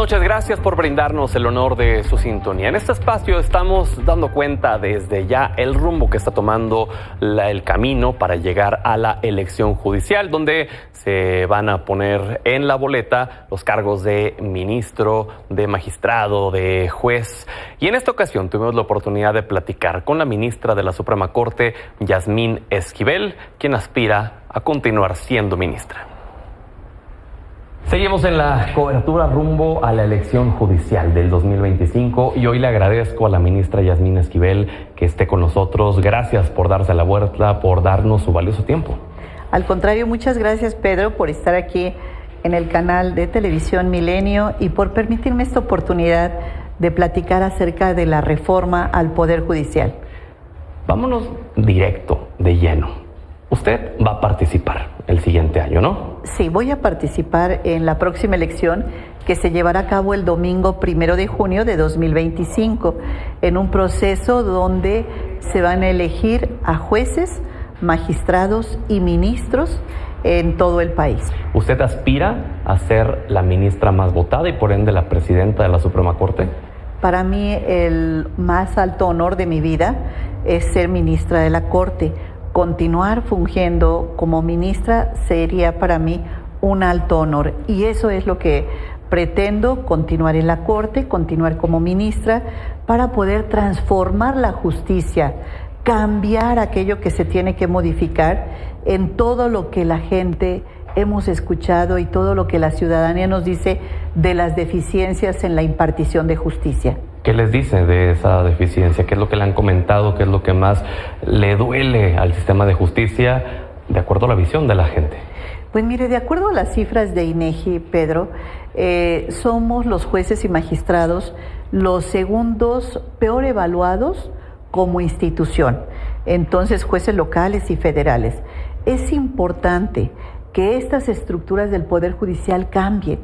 Muchas gracias por brindarnos el honor de su sintonía. En este espacio estamos dando cuenta desde ya el rumbo que está tomando el camino para llegar a la elección judicial, donde se van a poner en la boleta los cargos de ministro, de magistrado, de juez. Y en esta ocasión tuvimos la oportunidad de platicar con la ministra de la Suprema Corte, Yasmín Esquivel, quien aspira a continuar siendo ministra. Seguimos en la cobertura rumbo a la elección judicial del 2025 y hoy le agradezco a la ministra Yasmín Esquivel que esté con nosotros. Gracias por darse la vuelta, por darnos su valioso tiempo. Al contrario, muchas gracias, Pedro, por estar aquí en el canal de televisión Milenio y por permitirme esta oportunidad de platicar acerca de la reforma al Poder Judicial. Vámonos directo, de lleno. Usted va a participar el siguiente año, ¿no? Sí, voy a participar en la próxima elección que se llevará a cabo el domingo 1 de junio de 2025, en un proceso donde se van a elegir a jueces, magistrados y ministros en todo el país. ¿Usted aspira a ser la ministra más votada y por ende la presidenta de la Suprema Corte? Para mí el más alto honor de mi vida es ser ministra de la Corte. Continuar fungiendo como ministra sería para mí un alto honor y eso es lo que pretendo, continuar en la Corte, continuar como ministra para poder transformar la justicia, cambiar aquello que se tiene que modificar en todo lo que la gente hemos escuchado y todo lo que la ciudadanía nos dice de las deficiencias en la impartición de justicia. ¿Qué les dice de esa deficiencia? ¿Qué es lo que le han comentado? ¿Qué es lo que más le duele al sistema de justicia de acuerdo a la visión de la gente? Pues mire, de acuerdo a las cifras de INEGI, Pedro, somos los jueces y magistrados los segundos peor evaluados como institución. Entonces, jueces locales y federales. Es importante que estas estructuras del Poder Judicial cambien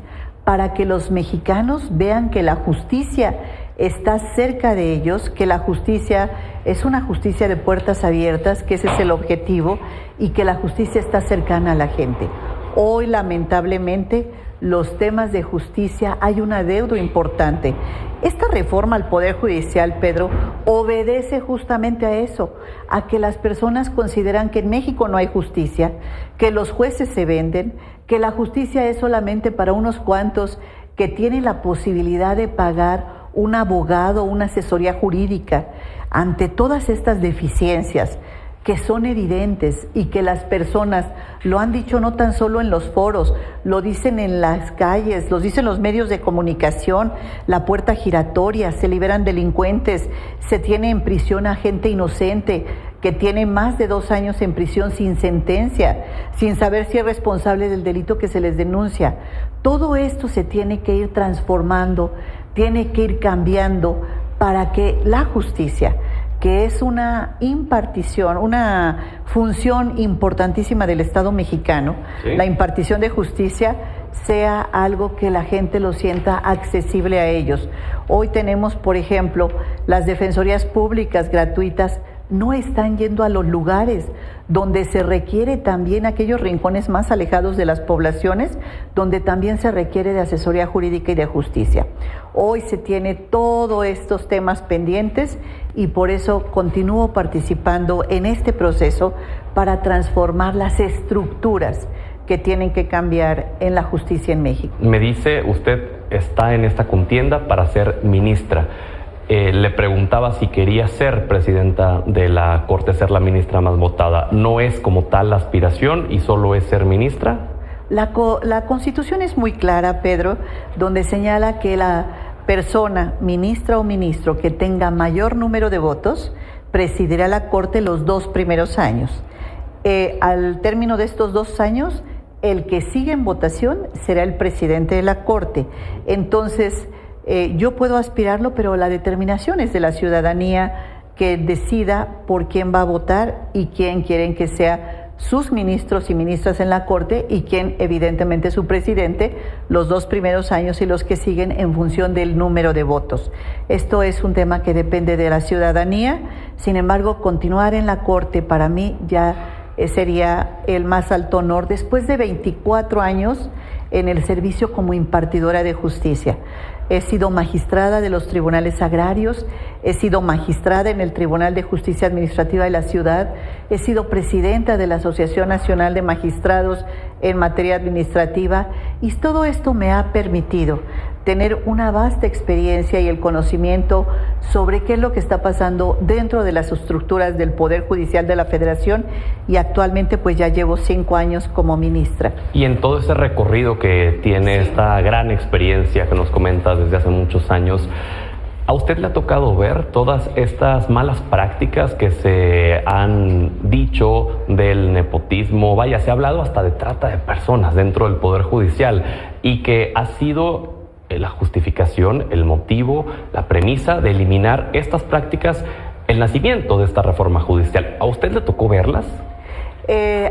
para que los mexicanos vean que la justicia está cerca de ellos, que la justicia es una justicia de puertas abiertas, que ese es el objetivo, y que la justicia está cercana a la gente. Hoy, lamentablemente, los temas de justicia hay un adeudo importante. Esta reforma al Poder Judicial, Pedro, obedece justamente a eso, a que las personas consideran que en México no hay justicia, que los jueces se venden, que la justicia es solamente para unos cuantos que tienen la posibilidad de pagar un abogado, una asesoría jurídica. Ante todas estas deficiencias que son evidentes y que las personas lo han dicho no tan solo en los foros, lo dicen en las calles, lo dicen los medios de comunicación, la puerta giratoria, se liberan delincuentes, se tiene en prisión a gente inocente que tiene más de 2 años en prisión sin sentencia, sin saber si es responsable del delito que se les denuncia. Todo esto se tiene que ir transformando, tiene que ir cambiando para que la justicia, que es una impartición, una función importantísima del Estado mexicano, ¿sí? La impartición de justicia sea algo que la gente lo sienta accesible a ellos. Hoy tenemos, por ejemplo, las defensorías públicas gratuitas no están yendo a los lugares donde se requiere también aquellos rincones más alejados de las poblaciones, donde también se requiere de asesoría jurídica y de justicia. Hoy se tiene todos estos temas pendientes y por eso continúo participando en este proceso para transformar las estructuras que tienen que cambiar en la justicia en México. Me dice, usted está en esta contienda para ser ministra. Le preguntaba si quería ser presidenta de la Corte, ser la ministra más votada. ¿No es como tal la aspiración y solo es ser ministra? La Constitución es muy clara, Pedro, donde señala que la persona, ministra o ministro, que tenga mayor número de votos, presidirá la Corte los 2 primeros años. Al término de estos 2 años, el que sigue en votación será el presidente de la Corte. Entonces, yo puedo aspirarlo, pero la determinación es de la ciudadanía que decida por quién va a votar y quién quieren que sea sus ministros y ministras en la Corte y quién evidentemente su presidente los 2 primeros años y los que siguen en función del número de votos. Esto es un tema que depende de la ciudadanía, sin embargo continuar en la Corte para mí ya sería el más alto honor después de 24 años en el servicio como impartidora de justicia. he sido magistrada de los tribunales agrarios, he sido magistrada en el Tribunal de Justicia Administrativa de la Ciudad, he sido presidenta de la Asociación Nacional de Magistrados en materia administrativa, y todo esto me ha permitido tener una vasta experiencia y el conocimiento sobre qué es lo que está pasando dentro de las estructuras del Poder Judicial de la Federación, y actualmente pues ya llevo 5 años como ministra. Y en todo ese recorrido que tiene esta gran experiencia que nos comentas desde hace muchos años, ¿a usted le ha tocado ver todas estas malas prácticas que se han dicho del nepotismo? Vaya, se ha hablado hasta de trata de personas dentro del Poder Judicial, y que ha sido la justificación, el motivo, la premisa de eliminar estas prácticas, el nacimiento de esta reforma judicial. ¿A usted le tocó verlas?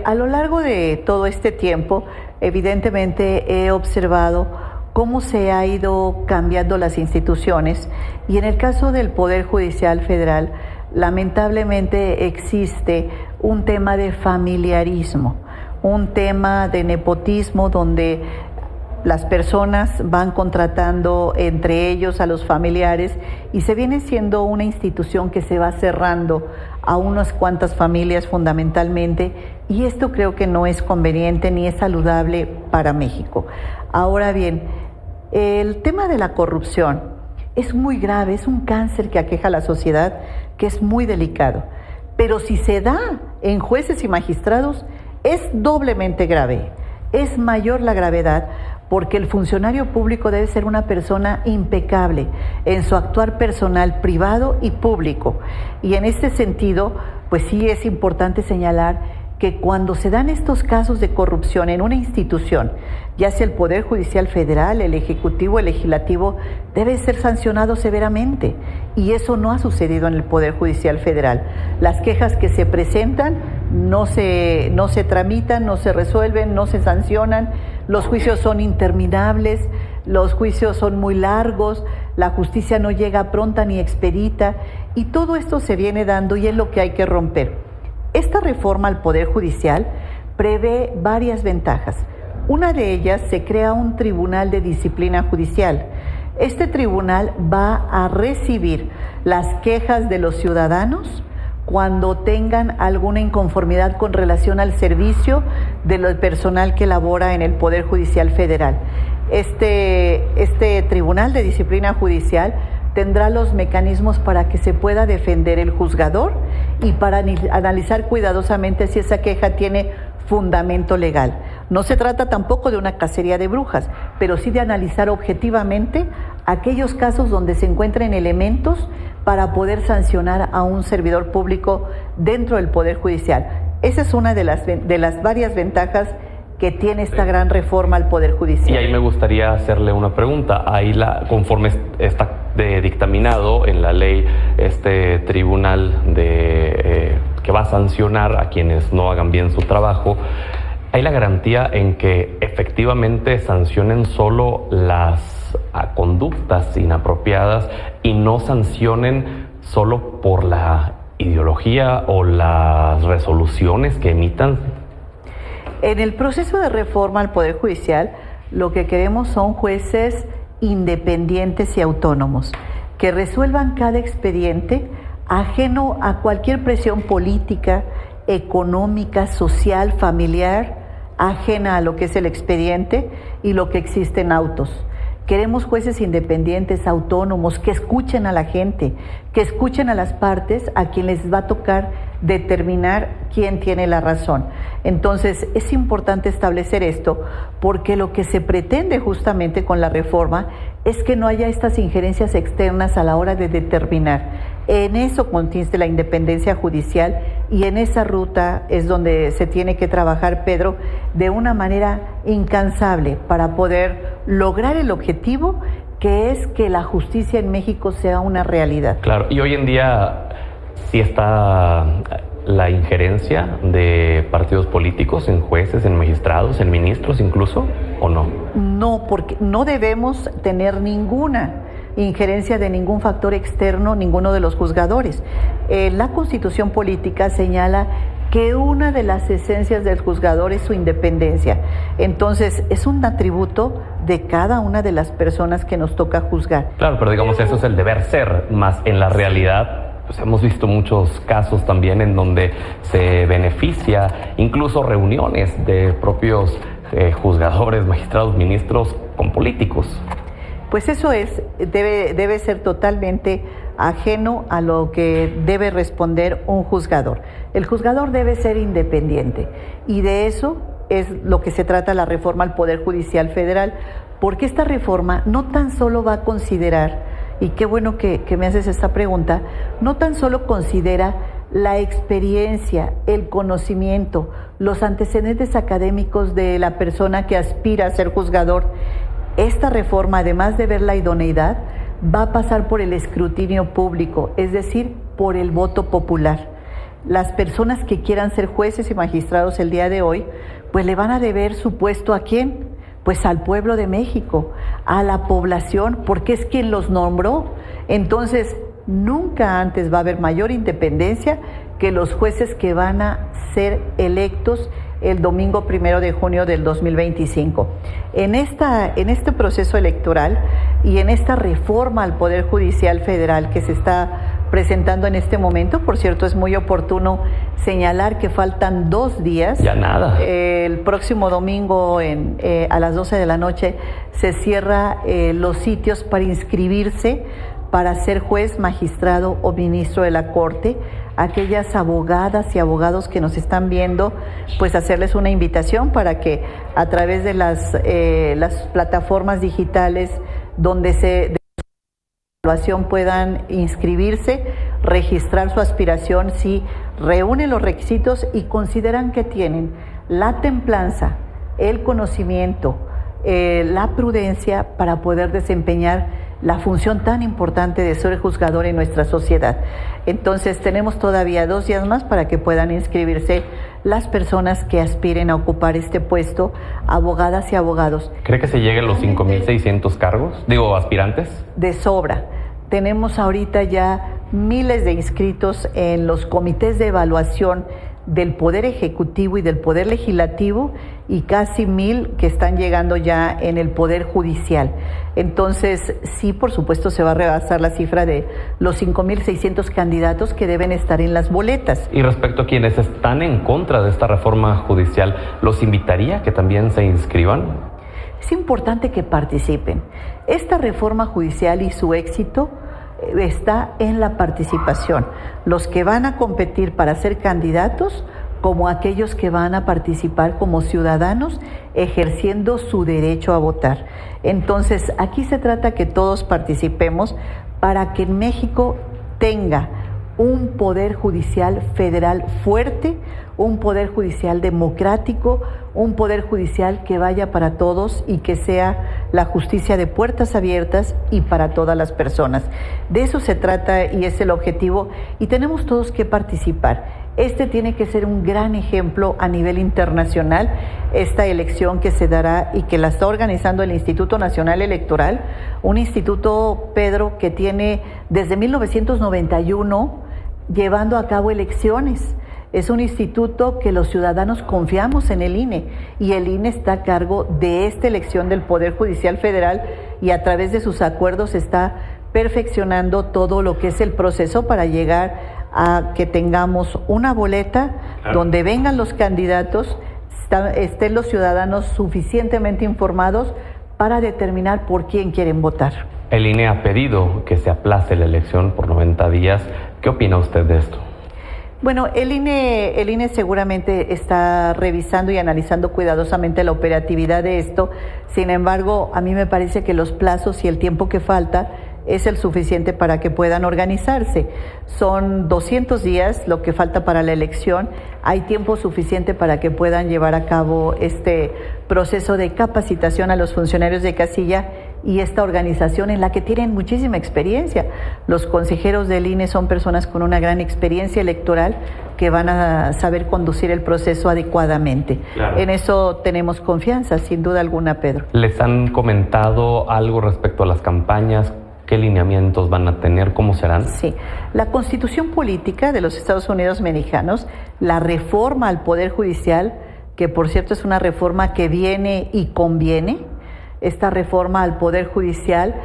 A lo largo de todo este tiempo, evidentemente he observado cómo se ha ido cambiando las instituciones, y en el caso del Poder Judicial Federal, lamentablemente existe un tema de familiarismo, un tema de nepotismo donde las personas van contratando entre ellos a los familiares, y se viene siendo una institución que se va cerrando a unas cuantas familias fundamentalmente, y esto creo que no es conveniente ni es saludable para México. Ahora bien, el tema de la corrupción es muy grave, es un cáncer que aqueja a la sociedad, que es muy delicado, pero si se da en jueces y magistrados es doblemente grave, es mayor la gravedad, porque el funcionario público debe ser una persona impecable en su actuar personal, privado y público. Y en este sentido, pues sí es importante señalar que cuando se dan estos casos de corrupción en una institución, ya sea el Poder Judicial Federal, el Ejecutivo, el Legislativo, debe ser sancionado severamente. Y eso no ha sucedido en el Poder Judicial Federal. Las quejas que se presentan no se tramitan, no se resuelven, no se sancionan, los juicios son interminables, los juicios son muy largos, la justicia no llega pronta ni expedita, y todo esto se viene dando y es lo que hay que romper. Esta reforma al Poder Judicial prevé varias ventajas. Una de ellas, se crea un tribunal de disciplina judicial. Este tribunal va a recibir las quejas de los ciudadanos cuando tengan alguna inconformidad con relación al servicio del personal que labora en el Poder Judicial Federal. Este tribunal de disciplina judicial tendrá los mecanismos para que se pueda defender el juzgador y para analizar cuidadosamente si esa queja tiene fundamento legal. No se trata tampoco de una cacería de brujas, pero sí de analizar objetivamente aquellos casos donde se encuentren elementos para poder sancionar a un servidor público dentro del Poder Judicial. Esa es una de las varias ventajas que tiene esta gran reforma al Poder Judicial. Y ahí me gustaría hacerle una pregunta. Ahí, conforme está dictaminado en la ley, este tribunal que va a sancionar a quienes no hagan bien su trabajo, ¿hay la garantía en que efectivamente sancionen solo las conductas inapropiadas y no sancionen solo por la ideología o las resoluciones que emitan? En el proceso de reforma al Poder Judicial, lo que queremos son jueces independientes y autónomos, que resuelvan cada expediente ajeno a cualquier presión política, económica, social, familiar, ajena a lo que es el expediente y lo que existe en autos. Queremos jueces independientes, autónomos, que escuchen a la gente, que escuchen a las partes a quien les va a tocar determinar quién tiene la razón. Entonces, es importante establecer esto porque lo que se pretende justamente con la reforma es que no haya estas injerencias externas a la hora de determinar. En eso consiste la independencia judicial y en esa ruta es donde se tiene que trabajar, Pedro, de una manera incansable para poder lograr el objetivo, que es que la justicia en México sea una realidad. Claro, y hoy en día sí está la injerencia de partidos políticos en jueces, en magistrados, en ministros incluso, ¿o no? No, porque no debemos tener ninguna injerencia de ningún factor externo, ninguno de los juzgadores. La Constitución política señala que una de las esencias del juzgador es su independencia. Entonces, es un atributo de cada una de las personas que nos toca juzgar. Claro, pero digamos, eso es el deber ser, más en la realidad, pues hemos visto muchos casos también en donde se beneficia, incluso reuniones de propios juzgadores, magistrados, ministros con políticos. Pues eso debe ser totalmente ajeno a lo que debe responder un juzgador. El juzgador debe ser independiente y de eso es lo que se trata la reforma al Poder Judicial Federal, porque esta reforma no tan solo va a considerar, y qué bueno que me haces esta pregunta, no tan solo considera la experiencia, el conocimiento, los antecedentes académicos de la persona que aspira a ser juzgador. Esta reforma, además de ver la idoneidad, va a pasar por el escrutinio público, es decir, por el voto popular. Las personas que quieran ser jueces y magistrados el día de hoy, pues le van a deber su puesto ¿a quién? Pues al pueblo de México, a la población, porque es quien los nombró. Entonces, nunca antes va a haber mayor independencia que los jueces que van a ser electos el domingo 1 de junio del 2025. En este proceso electoral y en esta reforma al Poder Judicial Federal que se está presentando en este momento, por cierto, es muy oportuno señalar que faltan 2 días. Ya nada. El próximo domingo a las 12 de la noche se cierra los sitios para inscribirse para ser juez, magistrado o ministro de la Corte. Aquellas abogadas y abogados que nos están viendo, pues hacerles una invitación para que a través de las plataformas digitales donde de evaluación puedan inscribirse, registrar su aspiración si reúnen los requisitos y consideran que tienen la templanza, el conocimiento, la prudencia para poder desempeñar la función tan importante de ser juzgador en nuestra sociedad. Entonces tenemos todavía 2 días más para que puedan inscribirse las personas que aspiren a ocupar este puesto, abogadas y abogados. ¿Cree que se lleguen los 5,600 cargos? Aspirantes. De sobra. Tenemos ahorita ya miles de inscritos en los comités de evaluación del Poder Ejecutivo y del Poder Legislativo y casi 1,000 que están llegando ya en el Poder Judicial. Entonces, sí, por supuesto, se va a rebasar la cifra de los 5,600 candidatos que deben estar en las boletas. Y respecto a quienes están en contra de esta reforma judicial, ¿los invitaría a que también se inscriban? Es importante que participen. Esta reforma judicial y su éxito está en la participación. Los que van a competir para ser candidatos, como aquellos que van a participar como ciudadanos ejerciendo su derecho a votar. Entonces, aquí se trata que todos participemos para que México tenga un poder judicial federal fuerte, un poder judicial democrático, un poder judicial que vaya para todos y que sea la justicia de puertas abiertas y para todas las personas. De eso se trata y es el objetivo y tenemos todos que participar. Este tiene que ser un gran ejemplo a nivel internacional, esta elección que se dará y que la está organizando el Instituto Nacional Electoral, un instituto, Pedro, que tiene desde 1991 llevando a cabo elecciones. Es un instituto que los ciudadanos confiamos en el INE y el INE está a cargo de esta elección del Poder Judicial Federal y a través de sus acuerdos está perfeccionando todo lo que es el proceso para llegar a que tengamos una boleta donde vengan los candidatos, estén los ciudadanos suficientemente informados para determinar por quién quieren votar. El INE ha pedido que se aplace la elección por 90 días. ¿Qué opina usted de esto? Bueno, el INE seguramente está revisando y analizando cuidadosamente la operatividad de esto. Sin embargo, a mí me parece que los plazos y el tiempo que falta es el suficiente para que puedan organizarse. Son 200 días lo que falta para la elección. Hay tiempo suficiente para que puedan llevar a cabo este proceso de capacitación a los funcionarios de casilla y esta organización en la que tienen muchísima experiencia. Los consejeros del INE son personas con una gran experiencia electoral que van a saber conducir el proceso adecuadamente. Claro. En eso tenemos confianza, sin duda alguna, Pedro. ¿Les han comentado algo respecto a las campañas ¿Qué lineamientos van a tener? ¿Cómo serán? Sí, la Constitución Política de los Estados Unidos Mexicanos, la reforma al Poder Judicial, que por cierto es una reforma que viene y conviene, esta reforma al Poder Judicial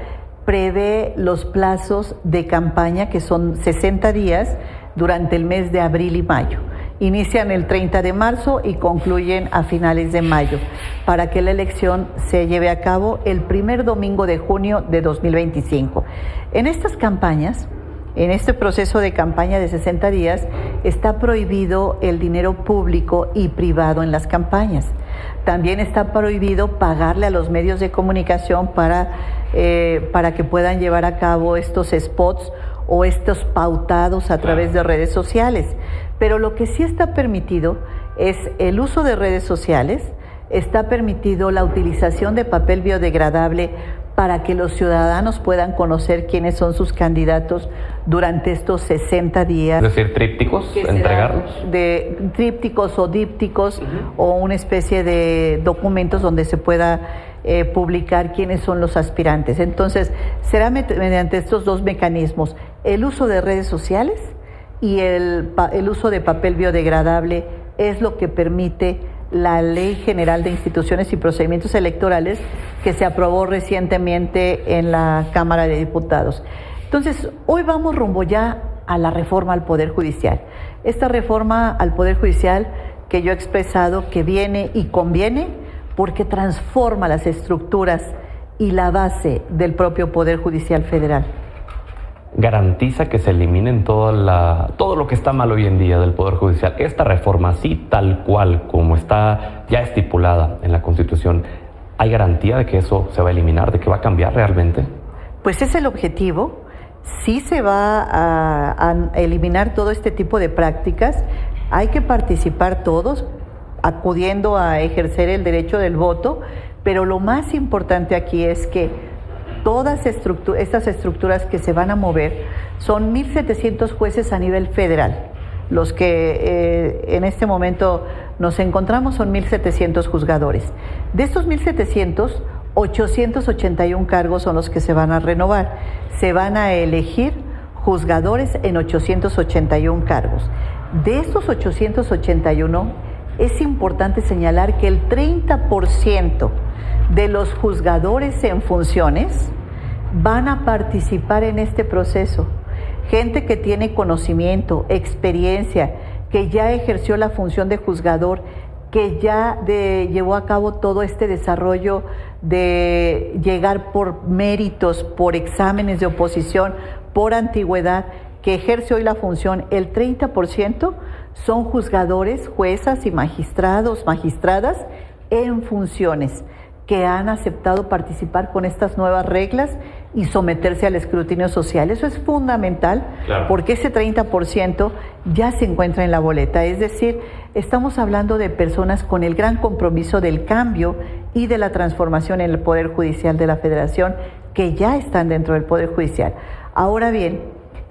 prevé los plazos de campaña, que son 60 días durante el mes de abril y mayo. Inician el 30 de marzo y concluyen a finales de mayo, para que la elección se lleve a cabo el primer domingo de junio de 2025. En estas campañas, en este proceso de campaña de 60 días, está prohibido el dinero público y privado en las campañas. También está prohibido pagarle a los medios de comunicación para que puedan llevar a cabo estos spots o estos pautados a través de redes sociales. Pero lo que sí está permitido es el uso de redes sociales, está permitido la utilización de papel biodegradable para que los ciudadanos puedan conocer quiénes son sus candidatos durante estos 60 días. Es decir, trípticos, entregarlos. De trípticos o dípticos o una especie de documentos donde se pueda publicar quiénes son los aspirantes. Entonces, será mediante estos dos mecanismos, el uso de redes sociales y el uso de papel biodegradable es lo que permite la Ley General de Instituciones y Procedimientos Electorales que se aprobó recientemente en la Cámara de Diputados. Entonces, hoy vamos rumbo ya a la reforma al Poder Judicial. Esta reforma al Poder Judicial que yo he expresado que viene y conviene porque transforma las estructuras y la base del propio Poder Judicial Federal. Garantiza que se eliminen todo lo que está mal hoy en día del Poder Judicial. Esta reforma, así tal cual como está ya estipulada en la Constitución, ¿hay garantía de que eso se va a eliminar, de que va a cambiar realmente? Pues es el objetivo. Sí se va a eliminar todo este tipo de prácticas. Hay que participar todos, acudiendo a ejercer el derecho del voto, pero lo más importante aquí es que todas estas estructuras que se van a mover son 1,700 jueces a nivel federal. Los que en este momento nos encontramos son 1,700 juzgadores. De estos 1,700, 881 cargos son los que se van a renovar. Se van a elegir juzgadores en 881 cargos. De estos 881, es importante señalar que el 30% de los juzgadores en funciones van a participar en este proceso. Gente que tiene conocimiento, experiencia, que ya ejerció la función de juzgador, que ya llevó a cabo todo este desarrollo de llegar por méritos, por exámenes de oposición, por antigüedad, que ejerce hoy la función. El 30% son juzgadores, juezas y magistrados, magistradas en funciones, que han aceptado participar con estas nuevas reglas y someterse al escrutinio social. Eso es fundamental, claro, porque ese 30% ya se encuentra en la boleta. Es decir, estamos hablando de personas con el gran compromiso del cambio y de la transformación en el Poder Judicial de la Federación, que ya están dentro del Poder Judicial. Ahora bien,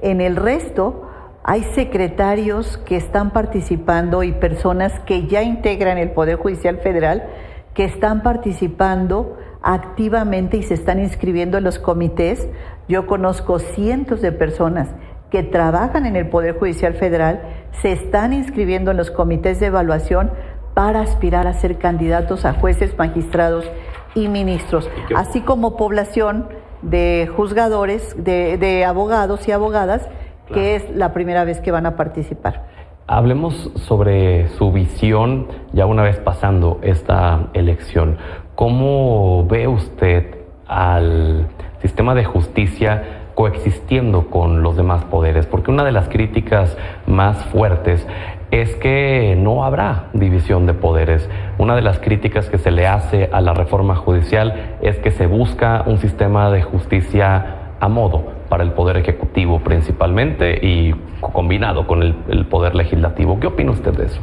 en el resto hay secretarios que están participando y personas que ya integran el Poder Judicial Federal que están participando activamente y se están inscribiendo en los comités. Yo conozco cientos de personas que trabajan en el Poder Judicial Federal, se están inscribiendo en los comités de evaluación para aspirar a ser candidatos a jueces, magistrados y ministros, así como población de juzgadores, de abogados y abogadas, claro, que es la primera vez que van a participar. Hablemos sobre su visión ya una vez pasando esta elección. ¿Cómo ve usted al sistema de justicia coexistiendo con los demás poderes? Porque una de las críticas más fuertes es que no habrá división de poderes. Una de las críticas que se le hace a la reforma judicial es que se busca un sistema de justicia a modo para el Poder Ejecutivo principalmente y combinado con el Poder Legislativo. ¿Qué opina usted de eso?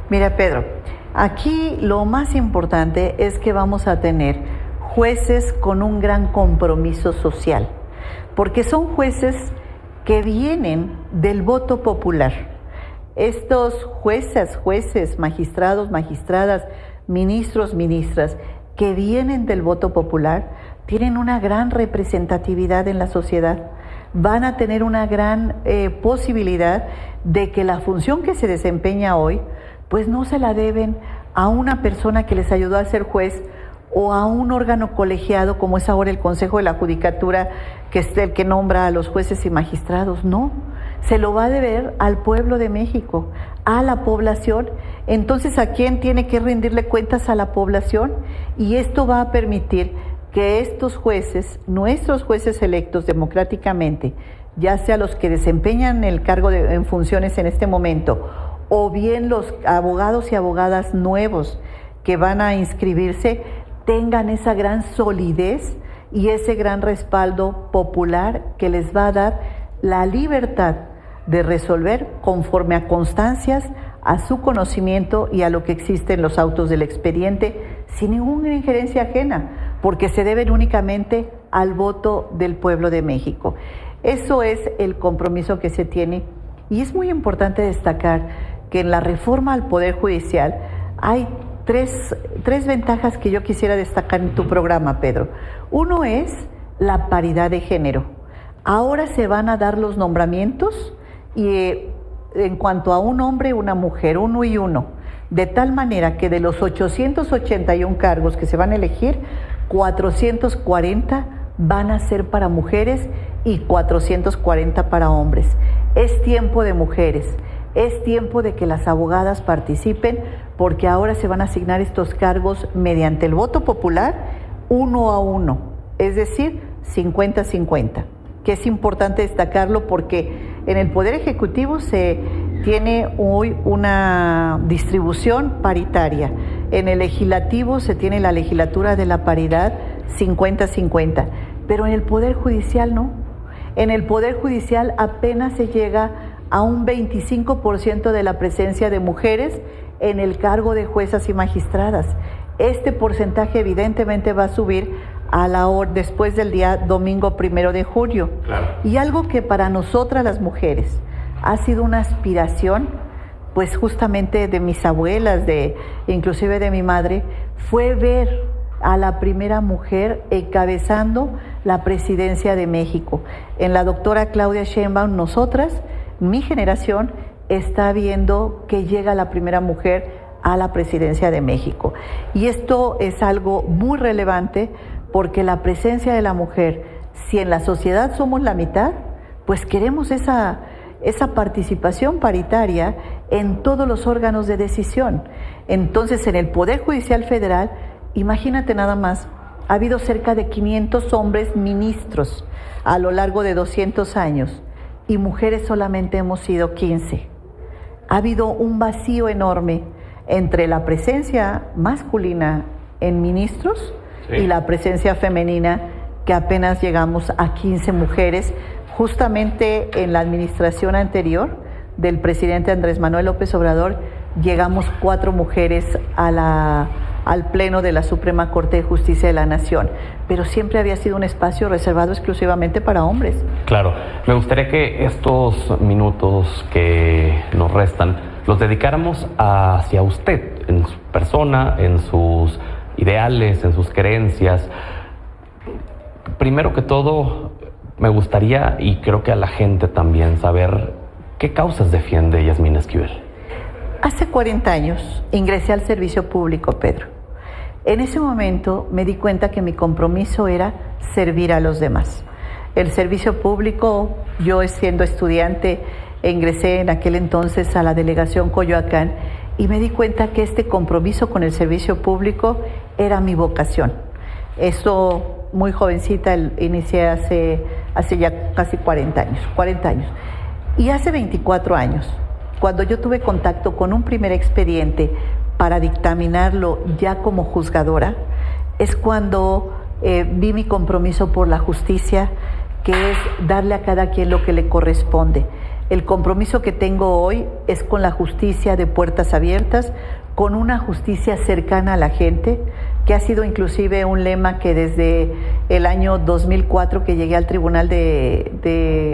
Mira, Pedro, aquí lo más importante es que vamos a tener jueces con un gran compromiso social, porque son jueces que vienen del voto popular. Estos jueces, magistrados, magistradas, ministros, ministras, que vienen del voto popular, tienen una gran representatividad en la sociedad, van a tener una gran posibilidad de que la función que se desempeña hoy, pues no se la deben a una persona que les ayudó a ser juez o a un órgano colegiado como es ahora el Consejo de la Judicatura, que es el que nombra a los jueces y magistrados. No, se lo va a deber al pueblo de México, a la población. Entonces, ¿a quién tiene que rendirle cuentas? A la población, y esto va a permitir que estos jueces, nuestros jueces electos democráticamente, ya sea los que desempeñan el cargo en funciones en este momento, o bien los abogados y abogadas nuevos que van a inscribirse, tengan esa gran solidez y ese gran respaldo popular que les va a dar la libertad de resolver conforme a constancias, a su conocimiento y a lo que existe en los autos del expediente, sin ninguna injerencia ajena, porque se deben únicamente al voto del pueblo de México. Eso es el compromiso que se tiene, y es muy importante destacar que en la reforma al Poder Judicial hay tres ventajas que yo quisiera destacar en tu programa, Pedro. Uno es la paridad de género. Ahora se van a dar los nombramientos y en cuanto a un hombre, una mujer, 1 y 1, de tal manera que de los 881 cargos que se van a elegir, 440 van a ser para mujeres y 440 para hombres. Es tiempo de mujeres, es tiempo de que las abogadas participen, porque ahora se van a asignar estos cargos mediante el voto popular 1 a 1, es decir, 50-50, que es importante destacarlo porque en el Poder Ejecutivo se tiene hoy una distribución paritaria, en el Legislativo se tiene la legislatura de la paridad 50-50, pero en el Poder Judicial no. En el Poder Judicial apenas se llega a un 25% de la presencia de mujeres en el cargo de juezas y magistradas. Este porcentaje evidentemente va a subir a la hora después del día domingo 1 de julio. Claro. Y algo que para nosotras las mujeres ha sido una aspiración, pues justamente de mis abuelas, inclusive de mi madre, fue ver a la primera mujer encabezando la presidencia de México. En la doctora Claudia Sheinbaum, nosotras, mi generación, está viendo que llega la primera mujer a la presidencia de México. Y esto es algo muy relevante porque la presencia de la mujer, si en la sociedad somos la mitad, pues queremos esa participación paritaria en todos los órganos de decisión. Entonces, en el Poder Judicial Federal, imagínate nada más, ha habido cerca de 500 hombres ministros a lo largo de 200 años y mujeres solamente hemos sido 15. Ha habido un vacío enorme entre la presencia masculina en ministros y la presencia femenina, que apenas llegamos a 15 mujeres. Justamente en la administración anterior del presidente Andrés Manuel López Obrador llegamos 4 mujeres al Pleno de la Suprema Corte de Justicia de la Nación, pero siempre había sido un espacio reservado exclusivamente para hombres. Claro, me gustaría que estos minutos que nos restan los dedicáramos hacia usted, en su persona, en sus ideales, en sus creencias. Primero que todo, me gustaría, y creo que a la gente también, saber qué causas defiende Yasmín Esquivel. Hace 40 años ingresé al servicio público, Pedro. En ese momento me di cuenta que mi compromiso era servir a los demás. El servicio público, yo siendo estudiante, ingresé en aquel entonces a la delegación Coyoacán y me di cuenta que este compromiso con el servicio público era mi vocación. Eso muy jovencita, inicié hace ya casi 40 años. Y hace 24 años, cuando yo tuve contacto con un primer expediente para dictaminarlo ya como juzgadora, es cuando vi mi compromiso por la justicia, que es darle a cada quien lo que le corresponde. El compromiso que tengo hoy es con la justicia de puertas abiertas, con una justicia cercana a la gente, que ha sido inclusive un lema que desde el año 2004 que llegué al Tribunal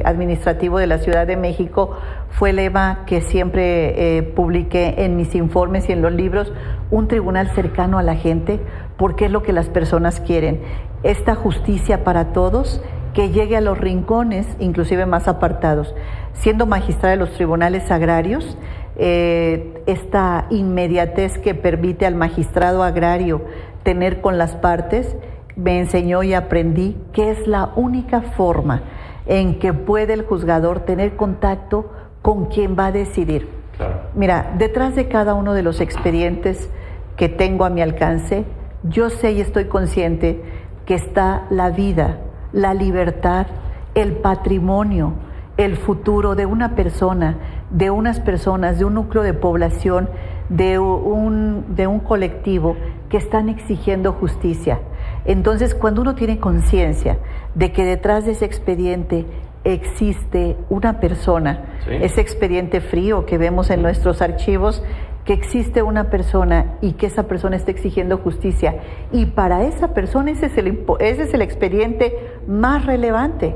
Administrativo de la Ciudad de México, fue el lema que siempre publiqué en mis informes y en los libros: un tribunal cercano a la gente, porque es lo que las personas quieren, esta justicia para todos, que llegue a los rincones, inclusive más apartados. Siendo magistrada de los tribunales agrarios, esta inmediatez que permite al magistrado agrario tener con las partes, me enseñó y aprendí que es la única forma en que puede el juzgador tener contacto con quien va a decidir. Claro. Mira, detrás de cada uno de los expedientes que tengo a mi alcance, yo sé y estoy consciente que está la vida, la libertad, el patrimonio, el futuro de una persona, de unas personas, de un núcleo de población, de un colectivo que están exigiendo justicia. Entonces, cuando uno tiene conciencia de que detrás de ese expediente existe una persona, sí, ese expediente frío que vemos en nuestros archivos, que existe una persona y que esa persona está exigiendo justicia, y para esa persona ese es el expediente más relevante,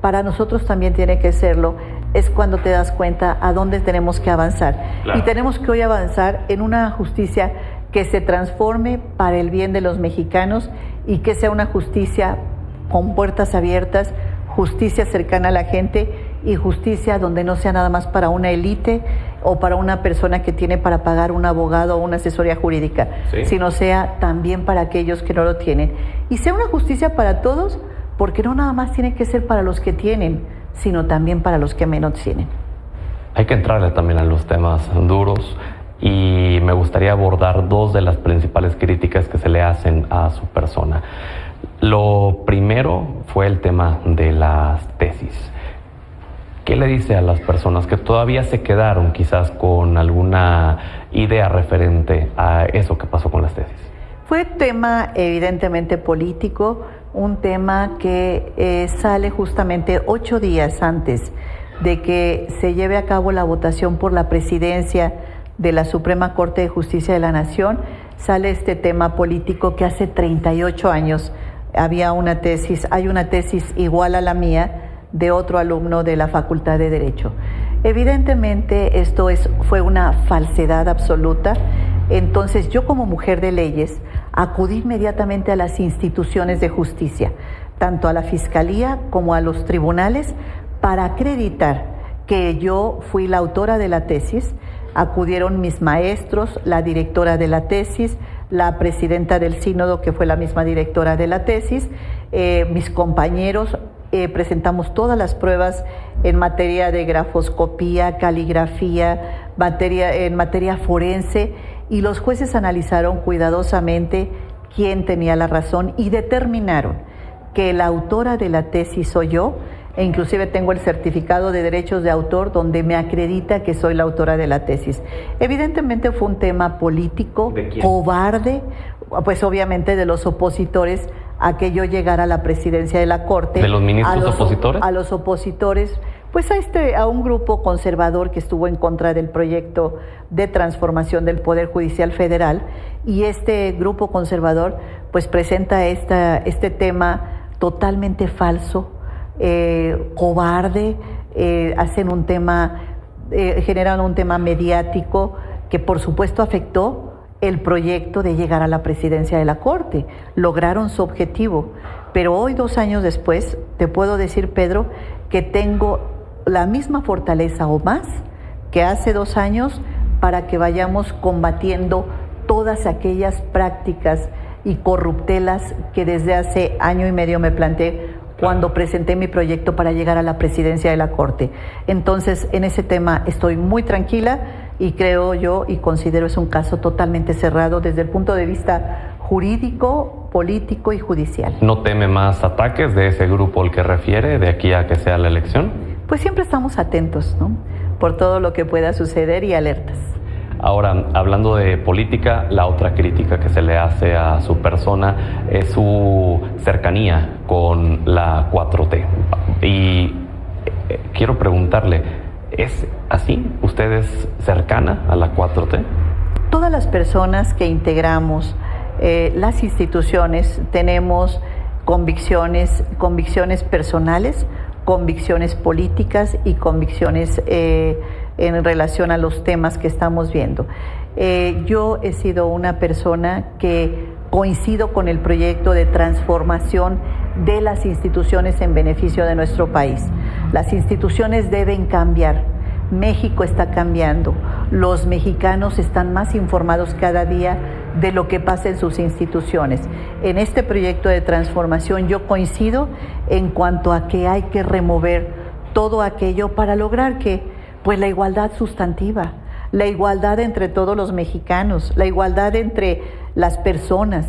para nosotros también tiene que serlo, es cuando te das cuenta a dónde tenemos que avanzar. Claro. Y tenemos que hoy avanzar en una justicia que se transforme para el bien de los mexicanos y que sea una justicia con puertas abiertas, justicia cercana a la gente y justicia donde no sea nada más para una élite o para una persona que tiene para pagar un abogado o una asesoría jurídica, sí, sino sea también para aquellos que no lo tienen. Y sea una justicia para todos, porque no nada más tiene que ser para los que tienen, sino también para los que menos tienen. Hay que entrarle también a los temas duros y me gustaría abordar dos de las principales críticas que se le hacen a su persona. Lo primero fue el tema de las tesis. ¿Qué le dice a las personas que todavía se quedaron quizás con alguna idea referente a eso que pasó con las tesis? Fue tema evidentemente político, un tema que sale justamente 8 días antes de que se lleve a cabo la votación por la presidencia de la Suprema Corte de Justicia de la Nación. Sale este tema político que hace 38 años hay una tesis igual a la mía de otro alumno de la Facultad de Derecho. Evidentemente esto fue una falsedad absoluta. Entonces yo, como mujer de leyes, acudí inmediatamente a las instituciones de justicia, tanto a la Fiscalía como a los tribunales, para acreditar que yo fui la autora de la tesis. Acudieron mis maestros, la directora de la tesis, la presidenta del sínodo, que fue la misma directora de la tesis, mis compañeros. Presentamos todas las pruebas en materia de grafoscopía, caligrafía, en materia forense, y los jueces analizaron cuidadosamente quién tenía la razón y determinaron que la autora de la tesis soy yo, e inclusive tengo el certificado de derechos de autor donde me acredita que soy la autora de la tesis. Evidentemente fue un tema político, cobarde, pues obviamente de los opositores a que yo llegara a la presidencia de la Corte. ¿De los ministros opositores? A los opositores, pues a un grupo conservador que estuvo en contra del proyecto de transformación del Poder Judicial Federal, y este grupo conservador pues presenta este tema totalmente falso, cobarde, generan un tema mediático que por supuesto afectó el proyecto de llegar a la presidencia de la Corte. Lograron su objetivo, pero hoy, 2 años después, te puedo decir, Pedro, que tengo la misma fortaleza o más que hace 2 años para que vayamos combatiendo todas aquellas prácticas y corruptelas que desde hace 1 año y medio me planteé cuando presenté mi proyecto para llegar a la presidencia de la Corte. Entonces, en ese tema estoy muy tranquila y creo yo y considero es un caso totalmente cerrado desde el punto de vista jurídico, político y judicial. ¿No teme más ataques de ese grupo al que refiere de aquí a que sea la elección? Pues siempre estamos atentos, ¿no?, por todo lo que pueda suceder y alertas. Ahora, hablando de política, la otra crítica que se le hace a su persona es su cercanía con la 4T. Y quiero preguntarle, ¿es así? ¿Usted es cercana a la 4T? Todas las personas que integramos las instituciones tenemos convicciones personales, convicciones políticas y convicciones en relación a los temas que estamos viendo. Yo he sido una persona que coincido con el proyecto de transformación de las instituciones en beneficio de nuestro país. Las instituciones deben cambiar. México está cambiando. Los mexicanos están más informados cada día de lo que pasa en sus instituciones. En este proyecto de transformación yo coincido en cuanto a que hay que remover todo aquello para lograr que, pues, la igualdad sustantiva, la igualdad entre todos los mexicanos, la igualdad entre las personas,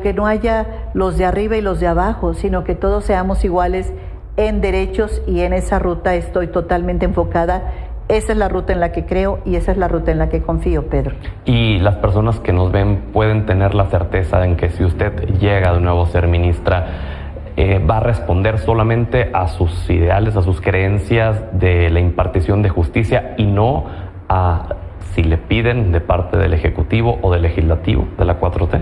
que no haya los de arriba y los de abajo, sino que todos seamos iguales en derechos, y en esa ruta estoy totalmente enfocada. Esa es la ruta en la que creo y esa es la ruta en la que confío, Pedro. Y las personas que nos ven pueden tener la certeza en que si usted llega de nuevo a ser ministra, va a responder solamente a sus ideales, a sus creencias de la impartición de justicia, y no a si le piden de parte del Ejecutivo o del Legislativo, de la 4T.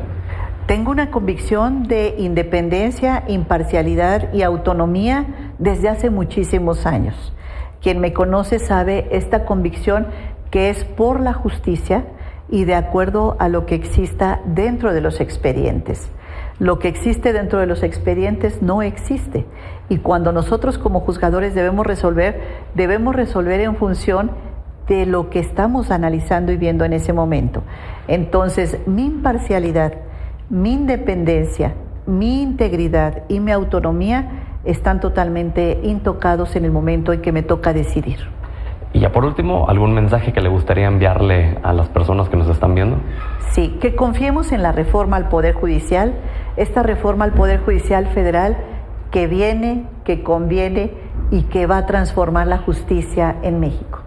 Tengo una convicción de independencia, imparcialidad y autonomía desde hace muchísimos años. Quien me conoce sabe esta convicción, que es por la justicia y de acuerdo a lo que exista dentro de los expedientes. Lo que existe dentro de los expedientes no existe. Y cuando nosotros como juzgadores debemos resolver en función de lo que estamos analizando y viendo en ese momento. Entonces, mi imparcialidad, mi independencia, mi integridad y mi autonomía están totalmente intocados en el momento en que me toca decidir. Y ya por último, ¿algún mensaje que le gustaría enviarle a las personas que nos están viendo? Sí, que confiemos en la reforma al Poder Judicial, esta reforma al Poder Judicial Federal que viene, que conviene y que va a transformar la justicia en México.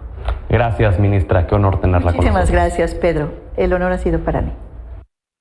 Gracias, ministra. Qué honor tenerla con nosotros. Muchísimas gracias, Pedro. El honor ha sido para mí.